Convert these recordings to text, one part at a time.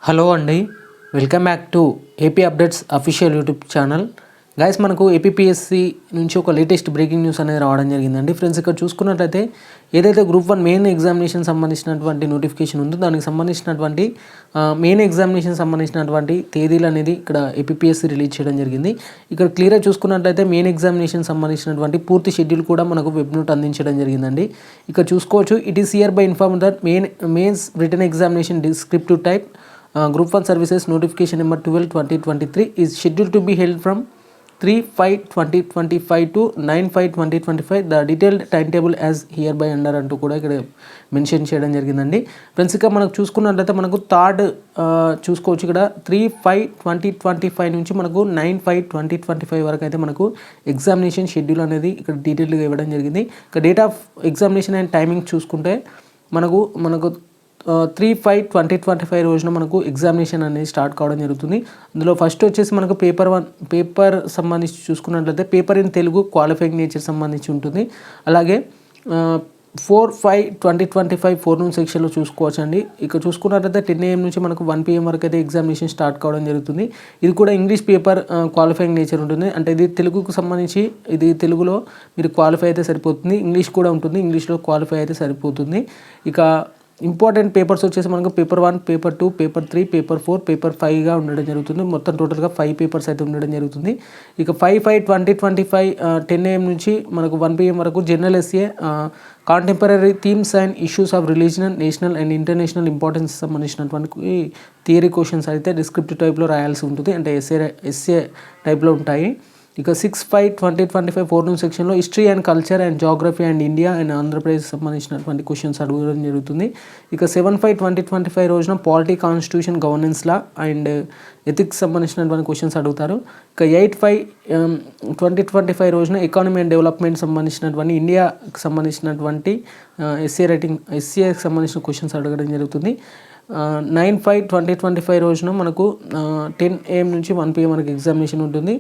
Hello అండి, welcome back to AP updates official YouTube channel. Guys, మనకు APPSC నుంచి ఒక లేటెస్ట్ బ్రేకింగ్ న్యూస్ అనేది రావడం జరిగిందండి. ఫ్రెండ్స్, ఇక్కడ చూసుకున్నట్లయితే ఏదైతే గ్రూప్ 1 మెయిన్ ఎగ్జామినేషన్ సంబంధించినటువంటి నోటిఫికేషన్ ఉందో దానికి సంబంధించినటువంటి మెయిన్ ఎగ్జామినేషన్ సంబంధించినటువంటి తేదీలు అనేది ఇక్కడ ఏపీపీఎస్సీ రిలీజ్ చేయడం జరిగింది. ఇక్కడ క్లియర్గా చూసుకున్నట్లయితే మెయిన్ ఎగ్జామినేషన్ సంబంధించినటువంటి పూర్తి షెడ్యూల్ కూడా మనకు వెబ్ నోట్ అందించడం జరిగిందండి. ఇక్కడ చూసుకోవచ్చు, it is hereby inform that mains written examination descriptive type Group 1 Services Notification Number 12/2023 is scheduled to be held from 3/5/2025 to 9/5/2025. The detailed timetable as hereby under అంటూ కూడా ఇక్కడ mention చేయడం జరిగిందండి. Friends, ఇక మనకు చూసుకున్నట్లయితే మనకు థర్డ్ చూసుకోవచ్చు, ఇక్కడ 3/5/2025 నుంచి మనకు 9/5/2025 వరకు అయితే మనకు ఎగ్జామినేషన్ షెడ్యూల్ అనేది ఇక్కడ డీటెయిల్గా ఇవ్వడం జరిగింది. ఇక date of examination and timing చూసుకుంటే మనకు 3/5/2025 రోజున మనకు ఎగ్జామినేషన్ అనేది స్టార్ట్ కావడం జరుగుతుంది. అందులో ఫస్ట్ వచ్చేసి మనకు పేపర్ సంబంధించి చూసుకున్నట్లయితే paper in Telugu qualifying nature సంబంధించి ఉంటుంది. అలాగే 4/5/2025 ఫోర్నూన్ సెక్షన్లో చూసుకోవచ్చు అండి. ఇక్కడ చూసుకున్నట్లయితే 10 AM నుంచి మనకు 1 PM వరకు అయితే ఎగ్జామినేషన్ స్టార్ట్ కావడం జరుగుతుంది. ఇది కూడా ఇంగ్లీష్ పేపర్ క్వాలిఫైయింగ్ నేచర్ ఉంటుంది. అంటే ఇది తెలుగుకు సంబంధించి, ఇది తెలుగులో మీరు క్వాలిఫై అయితే సరిపోతుంది, ఇంగ్లీష్ కూడా ఉంటుంది, ఇంగ్లీష్లో క్వాలిఫై అయితే సరిపోతుంది. ఇక ఇంపార్టెంట్ పేపర్స్ వచ్చేసి మనకు paper 1, paper 2, paper 3, paper 4, paper 5గా ఉండడం జరుగుతుంది. మొత్తం టోటల్గా 5 పేపర్స్ అయితే ఉండడం జరుగుతుంది. ఇక 5/5/2025 10 AM నుంచి మనకు 1 PM వరకు general essay, contemporary themes and issues of religion, national and international importance సంబంధించినటువంటి థియరీ క్వశ్చన్స్ అయితే డిస్క్రిప్టివ్ టైప్లో రాయాల్సి ఉంటుంది, అంటే ఎస్ఏ టైప్లో ఉంటాయి. ఇక 6/5/2025 ఫోర్నూన్ సెక్షన్లో history and culture and geography and India and Andhra Pradesh సంబంధించినటువంటి క్వశ్చన్స్ అడగడం జరుగుతుంది. ఇక 7/5/2025 రోజున polity, constitution, governance law and ethics సంబంధించినటువంటి క్వశ్చన్స్ అడుగుతారు. ఇక 8/5/2025 రోజున ఎకానమీ అండ్ డెవలప్మెంట్ సంబంధించినటువంటి ఇండియాకి సంబంధించినటువంటి ఎస్సీకి సంబంధించిన క్వశ్చన్స్ అడగడం జరుగుతుంది. 9/5/2025 రోజున మనకు 10 AM నుంచి 1 PM వరకు ఎగ్జామినేషన్ ఉంటుంది.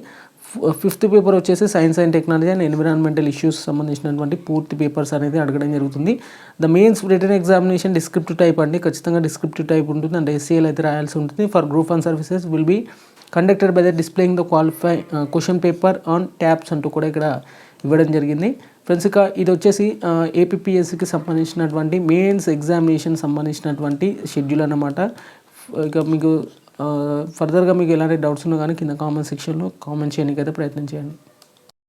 5th పేపర్ వచ్చేసి science and technology and environmental issues సంబంధించినటువంటి పూర్తి పేపర్స్ అనేది అడగడం జరుగుతుంది. The mains written examination descriptive type అండి, ఖచ్చితంగా డిస్క్రిప్టివ్ టైప్ ఉంటుంది, అంటే ఎస్ఏలు అయితే రాయాల్సి ఉంటుంది. For group 1 services will be conducted by the displaying the question paper on tabs అంటూ కూడా ఇక్కడ ఇవ్వడం జరిగింది. ఫ్రెండ్స్, ఇక ఇది వచ్చేసి ఏపీపీఎస్సీకి సంబంధించినటువంటి మెయిన్స్ ఎగ్జామినేషన్ సంబంధించినటువంటి షెడ్యూల్ అన్నమాట. ఇక మీకు ఫర్దర్గా మీకు ఎలాంటి డౌట్స్ ఉన్నా కానీ కింద కామెంట్ సెక్షన్లో కామెంట్ చేయడానికి అయితే ప్రయత్నం చేయండి.